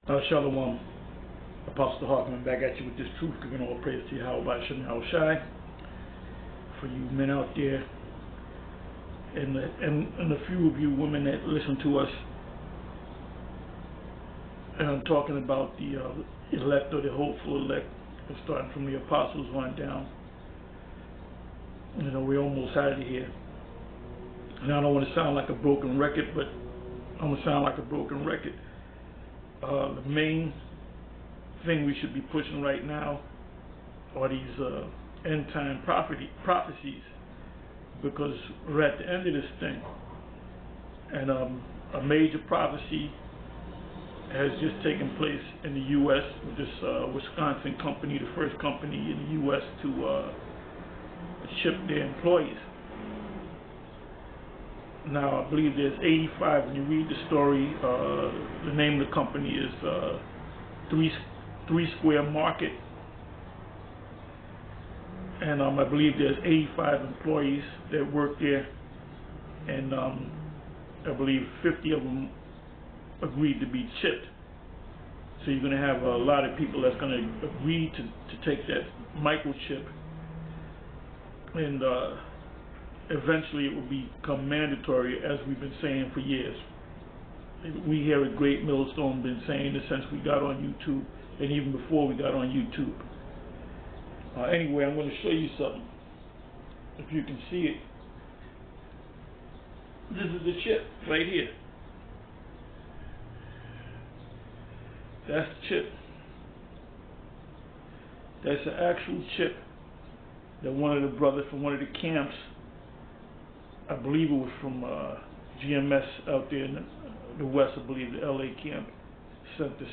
Shalom, Apostle Tahar coming back at you with this truth, giving all praise to Yahweh Shai. For you men out there, and the few of you women that listen to us, and I'm talking about the elect or the hopeful elect, starting from the apostles on down. You know, we're almost out of here. And I don't want to sound like a broken record, but I'm going to sound like a broken record. The main thing we should be pushing right now are these end-time prophecies, because we're at the end of this thing. And a major prophecy has just taken place in the U.S. with this Wisconsin company, the first company in the U.S. to ship their employees. Now, I believe there's 85. When you read the story, the name of the company is Three Square Market. And I believe there's 85 employees that work there. And I believe 50 of them agreed to be chipped. So you're going to have a lot of people that's going to agree to take that microchip. And eventually it will become mandatory, as we've been saying for years. We here at Great Millstone have been saying this since we got on YouTube, and even before we got on YouTube. Anyway, I'm going to show you something. If you can see it. This is the chip right here. That's the chip. That's the actual chip that one of the brothers from one of the camps, I believe it was from GMS out there in the West, I believe the LA camp, sent this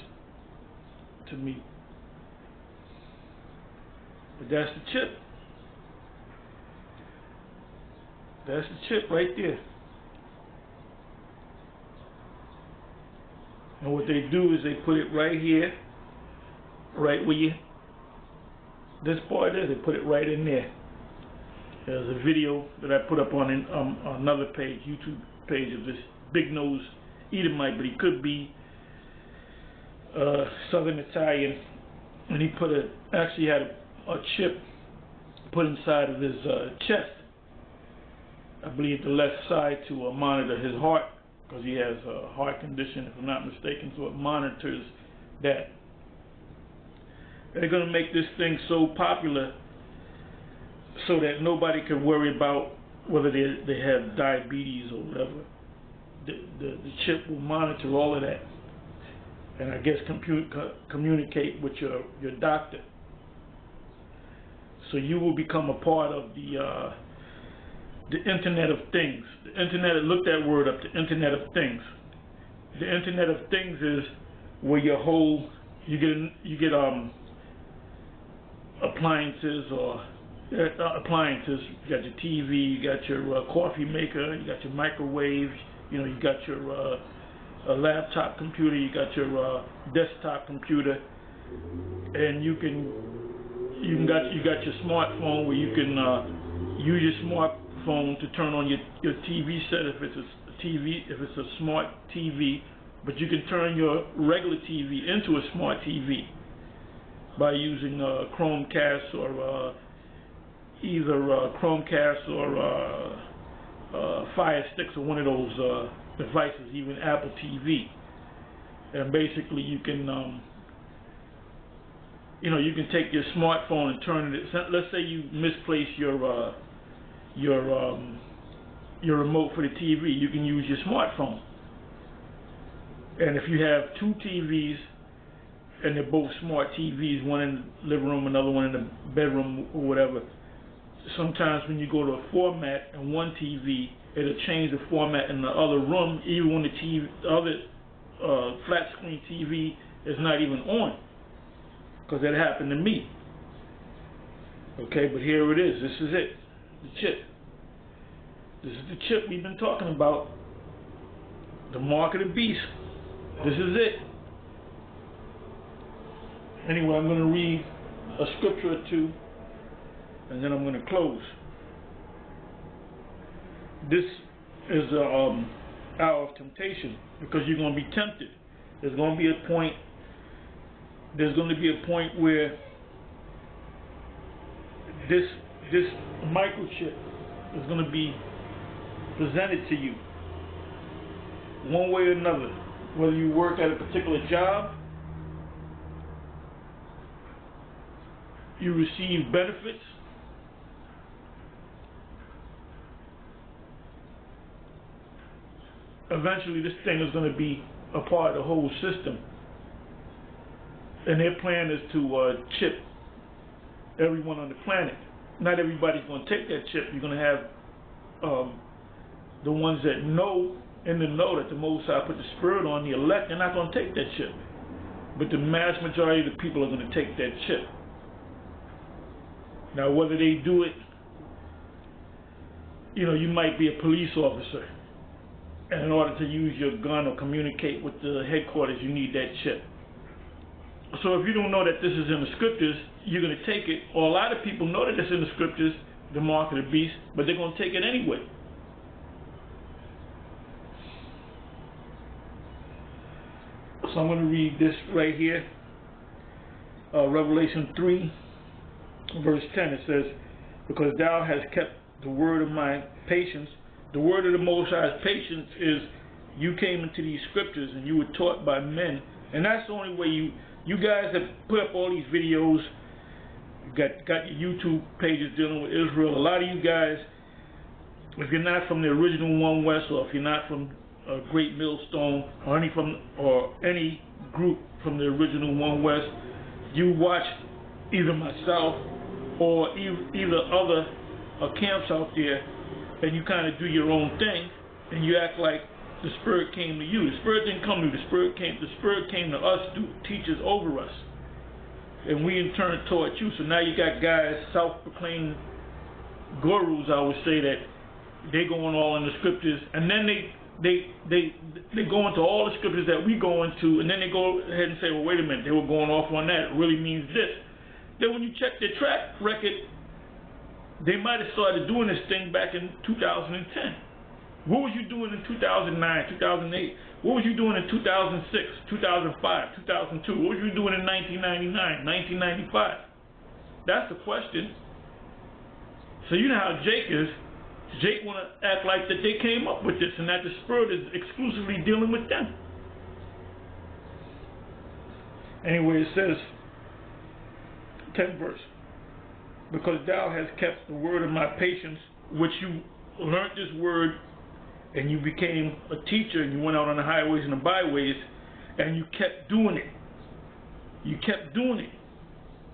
to me. But that's the chip. That's the chip right there. And what they do is they put it right here, right where you, this part there, they put it right in there. There's a video that I put up on another page, YouTube page, of this big nose Edomite, but he could be Southern Italian, and he actually had a chip put inside of his chest, I believe the left side, to monitor his heart, because he has a heart condition, if I'm not mistaken, so it monitors that. They're going to make this thing so popular so that nobody can worry about whether they have diabetes or whatever. The chip will monitor all of that, and I guess communicate with your doctor. So you will become a part of the Internet of Things. The Internet, look that word up, the Internet of Things. The Internet of Things is where your whole, you get appliances or appliances. You got your TV, you got your coffee maker, you got your microwave, you know, you got your laptop computer, you got your desktop computer, and you got your smartphone where you can use your smartphone to turn on your TV set if it's a smart TV, but you can turn your regular TV into a smart TV by using Chromecast or either Chromecast or Fire Sticks or one of those devices, even Apple TV. And basically you can you can take your smartphone and turn it. Let's say you misplace your remote for the TV, you can use your smartphone. And if you have two TVs and they're both smart TVs, one in the living room, another one in the bedroom or whatever, sometimes when you go to a format in one TV, it'll change the format in the other room, even when the other flat screen TV is not even on, because that happened to me. Okay, but here it is. This is it, the chip. This is the chip we've been talking about, the mark of the beast. This is it. Anyway, I'm going to read a scripture or two, and then I'm going to close. This is an hour of temptation, because you're going to be tempted. There's going to be a point there's going to be a point where this microchip is going to be presented to you one way or another, whether you work at a particular job, you receive benefits, eventually this thing is going to be a part of the whole system. And their plan is to chip everyone on the planet. Not everybody's going to take that chip. You're going to have the ones that know, in the know that the Most High put the Spirit on, the elect, they're not going to take that chip. But the mass majority of the people are going to take that chip. Now, whether they do it, you might be a police officer, and in order to use your gun or communicate with the headquarters, you need that chip. So if you don't know that this is in the scriptures, you're going to take it, or a lot of people know that it's in the scriptures, the mark of the beast, but they're going to take it anyway. So I'm going to read this right here, Revelation 3, verse 10. It says, because thou hast kept the word of my patience. The word of the Most High's patience is you came into these scriptures and you were taught by men, and that's the only way you guys have put up all these videos, got your YouTube pages dealing with Israel. A lot of you guys, if you're not from the original One West, or if you're not from Great Millstone, or any group from the original One West, you watch either myself or either other camps out there, and you kind of do your own thing, and you act like the Spirit came to you. The Spirit didn't come to you. The Spirit came to us through teachers over us, and we in turn taught you. So now you got guys, self-proclaimed gurus, I would say, that they going all in the scriptures, and then they go into all the scriptures that we go into, and then they go ahead and say, well, wait a minute, they were going off on that. It really means this. Then when you check their track record, they might have started doing this thing back in 2010. What was you doing in 2009, 2008? What was you doing in 2006, 2005, 2002? What was you doing in 1999, 1995? That's the question. So you know how Jake is. Jake want to act like that they came up with this and that the Spirit is exclusively dealing with them. Anyway, it says, 10th verse, because thou hast kept the word of my patience, which you learned this word, and you became a teacher, and you went out on the highways and the byways, and you kept doing it. You kept doing it.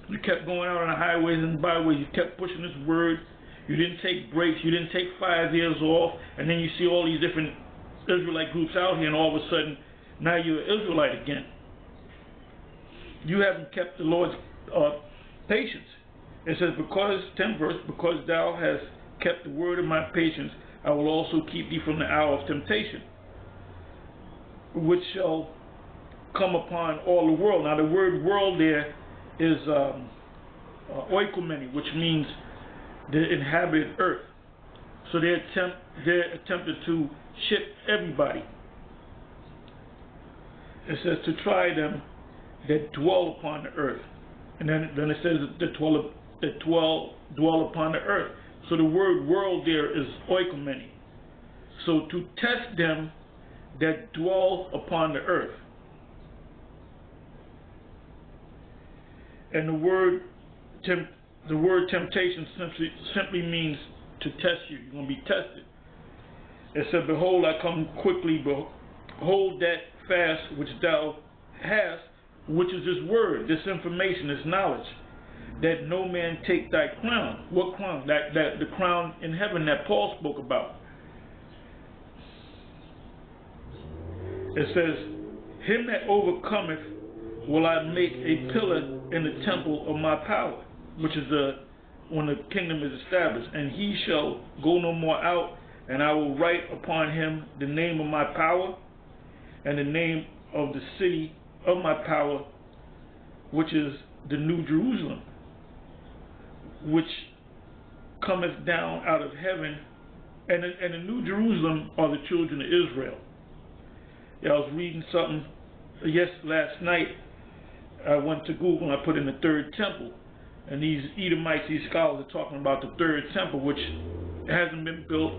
You kept going out on the highways and the byways. You kept pushing this word. You didn't take breaks. You didn't take 5 years off. And then you see all these different Israelite groups out here, and all of a sudden, now you're an Israelite again. You haven't kept the Lord's patience. It says, because, 10th verse, because thou hast kept the word of my patience, I will also keep thee from the hour of temptation, which shall come upon all the world. Now the word world there is oikomene, which means the inhabited earth. So they attempted to ship everybody. It says to try them that dwell upon the earth. And then it says that dwell upon the earth. So the word world there is oikomene. So to test them that dwell upon the earth. And the word temptation simply means to test you. You're going to be tested. It said, behold, I come quickly. Behold that fast which thou hast, which is this word, this information, this knowledge, that no man take thy crown. What crown? That the crown in heaven that Paul spoke about. It says, him that overcometh will I make a pillar in the temple of my power, which is when the kingdom is established, and he shall go no more out, and I will write upon him the name of my power, and the name of the city of my power, which is the New Jerusalem, which cometh down out of heaven. And the New Jerusalem are the children of Israel. Yeah, I was reading something last night. I went to Google and I put in the third temple. And these Edomites, these scholars are talking about the third temple, which hasn't been built,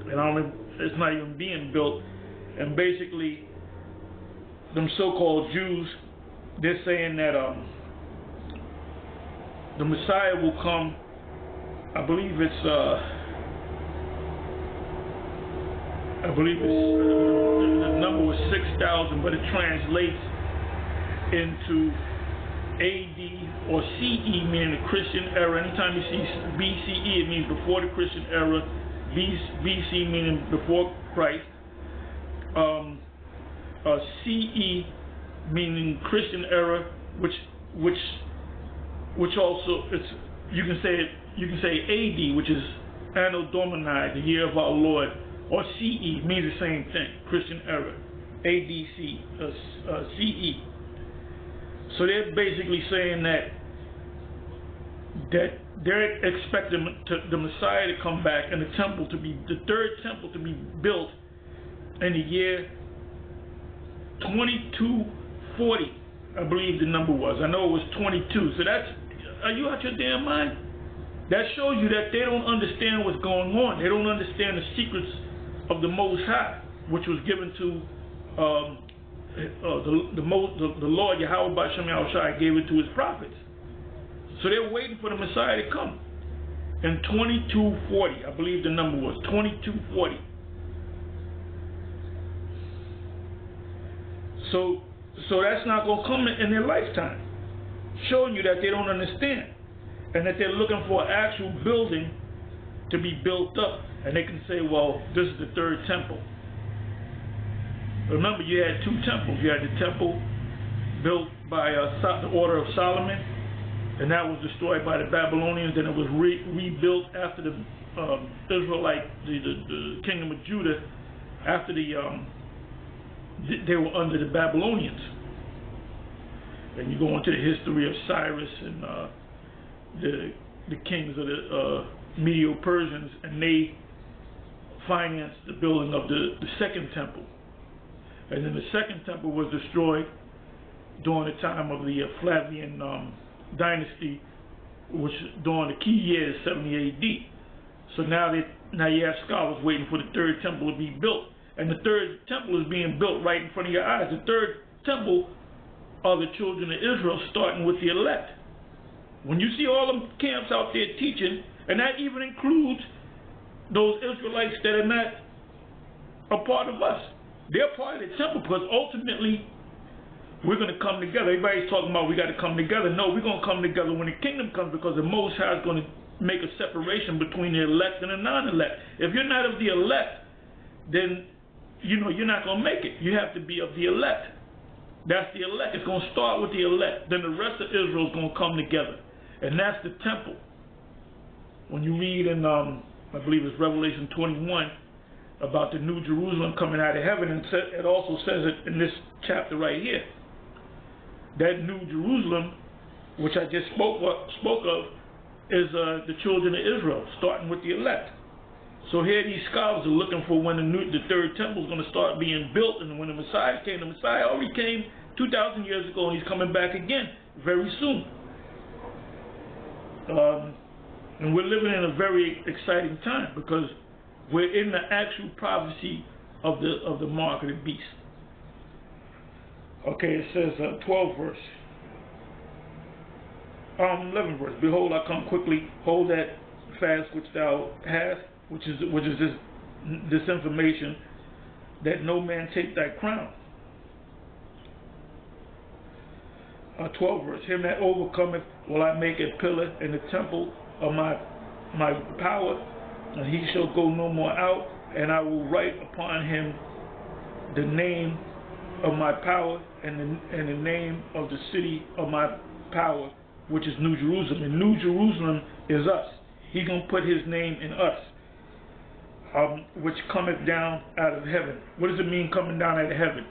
and it's not even being built. And basically, them so-called Jews, they're saying that the Messiah will come. I believe the number was 6,000, but it translates into AD or CE, meaning the Christian era. Anytime you see BCE, it means before the Christian era. BC meaning before Christ. CE meaning Christian era, which also you can say AD, which is Anno Domini, the year of our Lord, or CE means the same thing, Christian era, ADC, CE. So they're basically saying that they're expecting the Messiah to come back and the third temple to be built in the year 2240, I believe the number was. I know it was 22. So are you out your damn mind? That shows you that they don't understand what's going on. They don't understand the secrets of the Most High, which was given to the Lord Yahweh B'Shem Yahushua gave it to his prophets. So they're waiting for the Messiah to come. In 2240, I believe the number was 2240. So that's not going to come in their lifetime. Showing you that they don't understand. And that they're looking for an actual building to be built up. And they can say, well, this is the third temple. Remember, you had two temples. You had the temple built by the order of Solomon, and that was destroyed by the Babylonians. Then it was rebuilt after the Israelite, the kingdom of Judah, after they were under the Babylonians. And you go into the history of Cyrus and the kings of the Medo-Persians, and they financed the building of the second temple. And then the second temple was destroyed during the time of the Flavian dynasty, which during the key years 70 AD. So now you have scholars waiting for the third temple to be built. And the third temple is being built right in front of your eyes. The third temple are the children of Israel, starting with the elect. When you see all them camps out there teaching, and that even includes those Israelites that are not a part of us. They're part of the temple, because ultimately we're going to come together. Everybody's talking about we got to come together. No, we're going to come together when the kingdom comes, because the Most High is going to make a separation between the elect and the non-elect. If you're not of the elect, then you're not going to make it. You have to be of the elect. That's the elect. It's going to start with the elect. Then the rest of Israel is going to come together. And that's the temple. When you read in, I believe it's Revelation 21, about the New Jerusalem coming out of heaven, and it also says it in this chapter right here. That New Jerusalem, which I just spoke of, is the children of Israel, starting with the elect. So here these scholars are looking for when the third temple is going to start being built, and when the Messiah came. The Messiah already came 2,000 years ago, and he's coming back again very soon. And we're living in a very exciting time, because we're in the actual prophecy of the mark of the beast. Okay, it says 12 verse. 11 verse. Behold, I come quickly. Hold that fast which thou hast, which is this information, that no man take thy crown. 12 verse. Him that overcometh will I make a pillar in the temple of my power, and he shall go no more out, and I will write upon him the name of my power and the name of the city of my power, which is New Jerusalem. And New Jerusalem is us. He's going to put his name in us, which cometh down out of heaven. What does it mean, coming down out of heaven?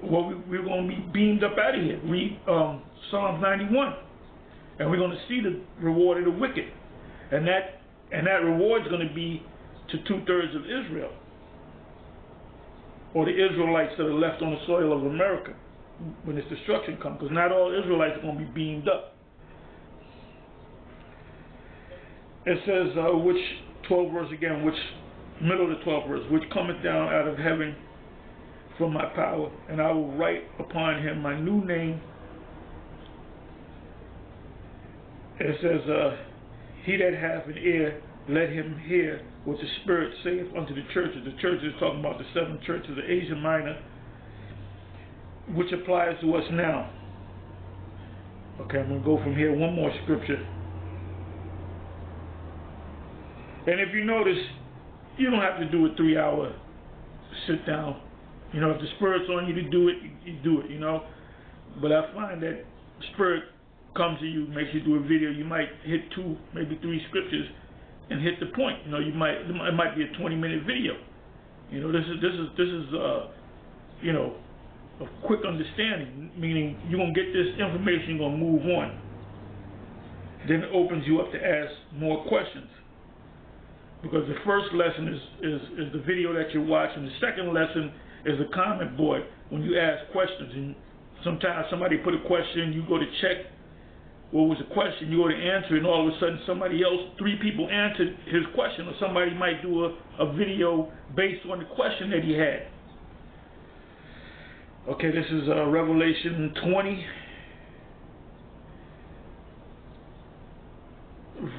Well, we're going to be beamed up out of here. Read Psalms 91. And we're going to see the reward of the wicked. And that reward is going to be to 2/3 of Israel, or the Israelites that are left on the soil of America. when this destruction comes, because not all Israelites are going to be beamed up. It says, which 12th verse again, which middle of the 12th verse, which cometh down out of heaven from my power, and I will write upon him my new name. It says, he that hath an ear, let him hear what the Spirit saith unto the churches. The church is talking about the 7 churches of Asia Minor, which applies to us now. Okay, I'm going to go from here. One more scripture. And if you notice, you don't have to do a 3-hour sit down. You know, if the Spirit's on you to do it, you do it, you know. But I find that the Spirit comes to you, makes you do a video. You might hit 2, maybe 3 scriptures and hit the point. You know, it might be a 20-minute video. You know, this is you know, a quick understanding, meaning you're going to get this information, you're going to move on. Then it opens you up to ask more questions. Because the first lesson is the video that you're watching. The second lesson is a comment board when you ask questions. And sometimes somebody put a question, you go to check what was the question, you go to answer, and all of a sudden somebody else, 3 people answered his question, or somebody might do a video based on the question that he had. Okay, this is Revelation 20,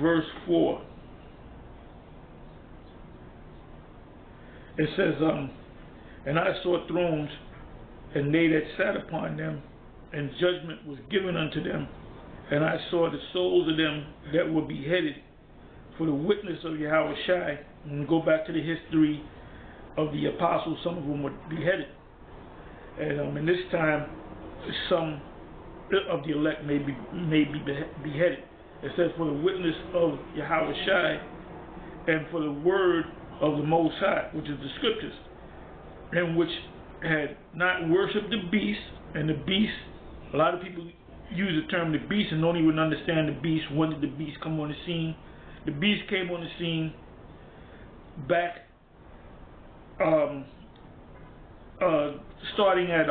verse 4. It says, and I saw thrones, and they that sat upon them, and judgment was given unto them. And I saw the souls of them that were beheaded for the witness of Yahweh Shai. And go back to the history of the apostles, some of them were beheaded. And in this time, some of the elect may be beheaded. It says, for the witness of Yahweh Shai, and for the word of the Most High, which is the scriptures, and which had not worshipped the beast. And the beast, a lot of people use the term the beast and don't even understand the beast. When did the beast come on the scene? The beast came on the scene back starting at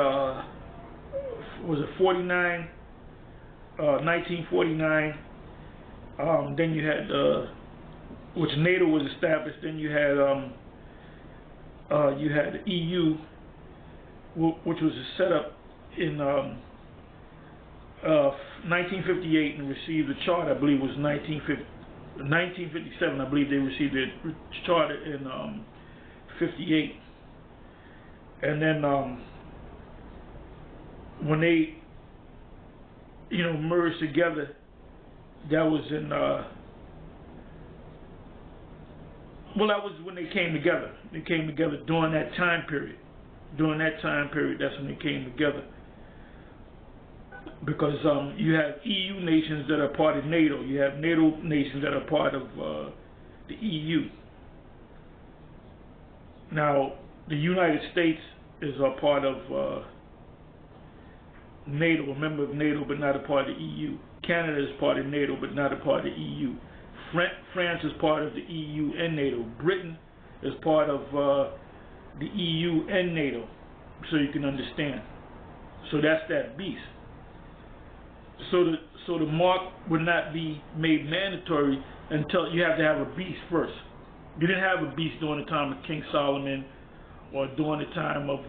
was it 1949. Then you had which NATO was established. Then you had the EU, which was set up in 1958 and received the charter. I believe it was 1957. I believe they received the charter in 58. And then when they, you know, merged together, that was in well, that was when they came together. They came together during that time period. During that time period, that's when they came together. Because you have EU nations that are part of NATO. You have NATO nations that are part of the EU. Now, the United States is a part of NATO, a member of NATO, but not a part of the EU. Canada is part of NATO, but not a part of the EU. France is part of the EU and NATO. Britain is part of the EU and NATO, so you can understand. So that's that beast. So the mark would not be made mandatory until you have to have a beast first. You didn't have a beast during the time of King Solomon or during the time of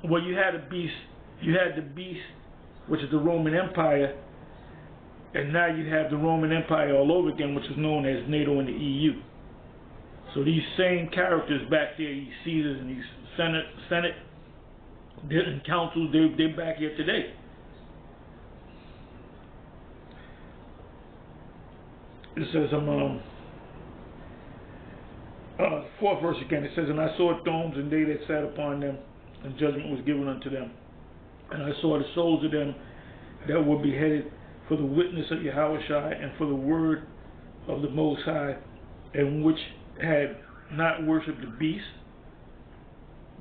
well, you had a beast. You had the beast, which is the Roman Empire. And now you have the Roman Empire all over again, which is known as NATO and the EU. So these same characters back there, these Caesars and these Senate and councils, they're back here today. It says, 4th verse again, it says, and I saw thrones, and they that sat upon them, and judgment was given unto them. And I saw the souls of them that were beheaded for the witness of Yahweh Shai, and for the word of the Most High, and which had not worshipped the beast.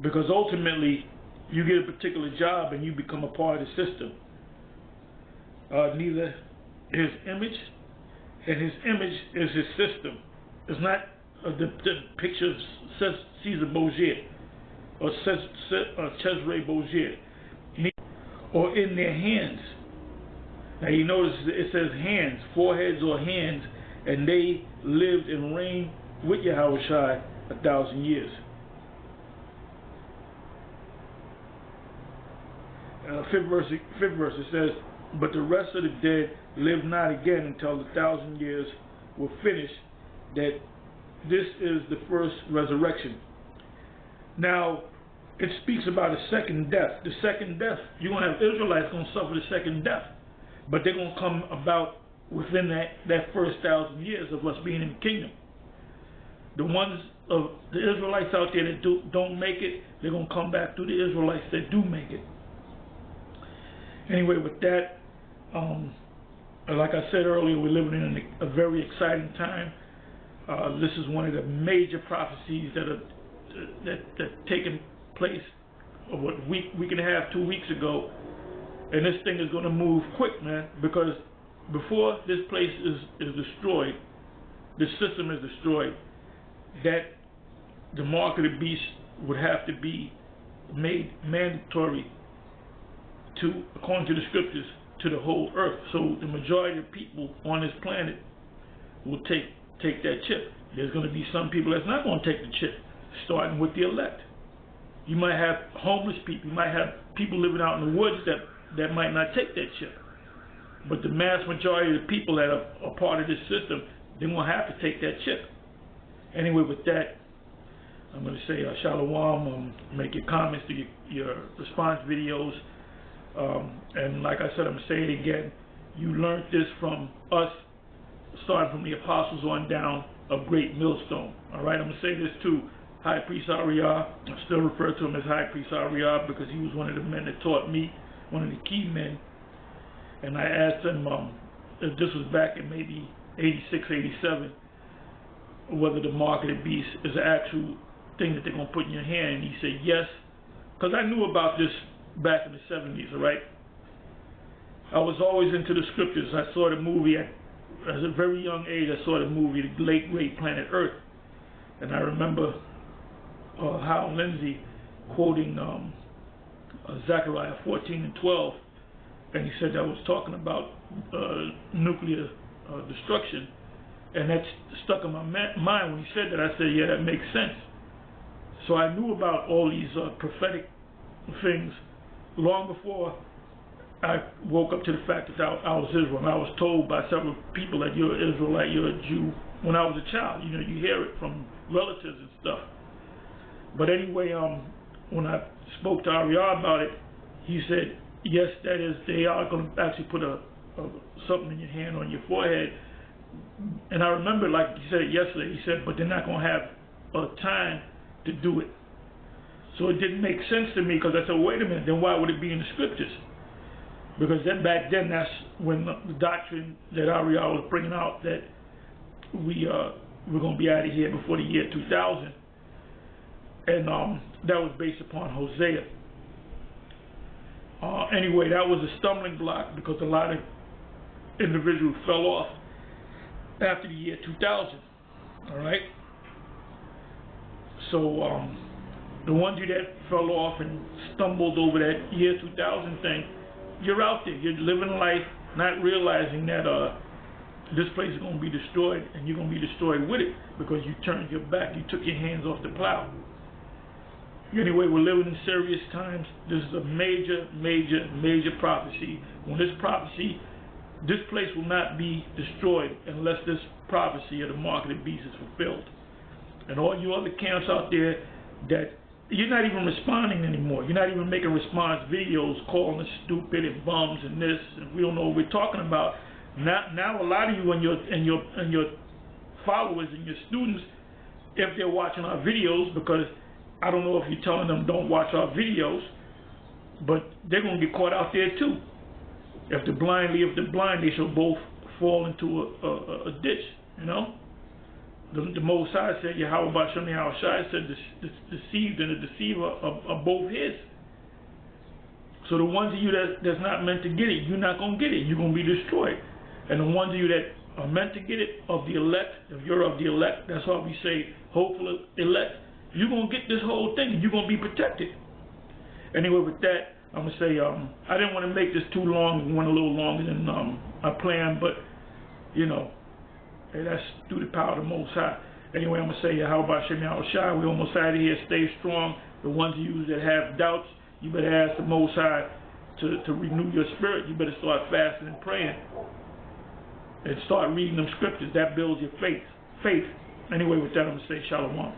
Because ultimately, you get a particular job and you become a part of the system. Neither his image, and his image is his system. It's not the picture of Caesar Borgia or Cesare Borgia. or in their hands. Now you notice it says hands, foreheads or hands, and they lived and reigned with Yahushua 1,000 years. Fifth verse it says, but the rest of the dead live not again until the 1,000 years were finished, that this is the first resurrection. Now, it speaks about a second death. The second death, you're going to have Israelites going to suffer the second death, but they're going to come about within that first 1,000 years of us being in the kingdom. The ones of the Israelites out there that don't make it, they're going to come back through the Israelites that do make it. Anyway, with that, like I said earlier, we're living in a very exciting time. This is one of the major prophecies that taken place a week and a half, 2 weeks ago, and this thing is going to move quick, man. Because before this place is destroyed, the system is destroyed, that the mark of the beast would have to be made mandatory to, according to the scriptures, to the whole earth. So the majority of people on this planet will take that chip. There's going to be some people that's not going to take the chip, starting with the elect. You might have homeless people. You might have people living out in the woods that might not take that chip. But the mass majority of the people that are part of this system, they're going to have to take that chip. Anyway, with that, I'm going to say shalom. Make your comments to your response videos. And like I said, I'm going to say it again. You learned this from us, starting from the apostles on down of Great Millstone. All right, I'm going to say this too. High Priest Ariah, I still refer to him as High Priest Ariah because he was one of the men that taught me, one of the key men. And I asked him if this was back in maybe 86, 87, whether the mark of the beast is an actual thing that they're going to put in your hand. And he said yes, because I knew about this back in the 70s, all right? I was always into the scriptures. I saw the movie at a very young age. I saw the movie, The Late Great Planet Earth. And I remember Hal Lindsey quoting Zechariah 14 and 12. And he said that was talking about nuclear destruction. And that stuck in my mind when he said that. I said, yeah, that makes sense. So I knew about all these prophetic things long before I woke up to the fact that I was Israel. And I was told by several people that you're an Israelite, you're a Jew, when I was a child. You know, you hear it from relatives and stuff. But anyway, when I spoke to Ariah about it, he said, yes, that is, they are going to actually put something in your hand, on your forehead. And I remember, like he said it yesterday, he said, but they're not going to have a time to do it. So it didn't make sense to me, because I said, wait a minute, then why would it be in the scriptures? Because then back then, that's when the doctrine that Ariah was bringing out, that we're going to be out of here before the year 2000. And that was based upon Hosea. Anyway, that was a stumbling block because a lot of individuals fell off after the year 2000. All right? So the ones of you that fell off and stumbled over that year 2000 thing, you're out there. You're living life not realizing that this place is going to be destroyed, and you're going to be destroyed with it because you turned your back. You took your hands off the plow. Anyway, we're living in serious times. This is a major, major, major prophecy. When this prophecy, this place will not be destroyed unless this prophecy of the mark of the beast is fulfilled. And all you other camps out there that you're not even responding anymore. You're not even making response videos calling us stupid and bums and this, and we don't know what we're talking about. Now a lot of you and your followers and your students, if they're watching our videos, because I don't know if you're telling them don't watch our videos, but they're going to get caught out there too. If the blind leave the blind, they shall both fall into a ditch, you know. The Most High said, Yahweh Basham Yahushai said, the deceived and the deceiver are both his. So the ones of you that's not meant to get it, you're not going to get it. You're going to be destroyed. And the ones of you that are meant to get it, of the elect, if you're of the elect, that's why we say hopeful elect, you're going to get this whole thing and you're going to be protected. Anyway, with that, I'm going to say, I didn't want to make this too long. It went a little longer than I planned, but, you know, hey, that's through the power of the Most High. Anyway, I'm going to say, how about Shem Yahushua? We almost out of here. Stay strong. The ones of you that have doubts, you better ask the Most High to renew your spirit. You better start fasting and praying. And start reading them scriptures. That builds your faith. Anyway, with that, I'm going to say Shalom.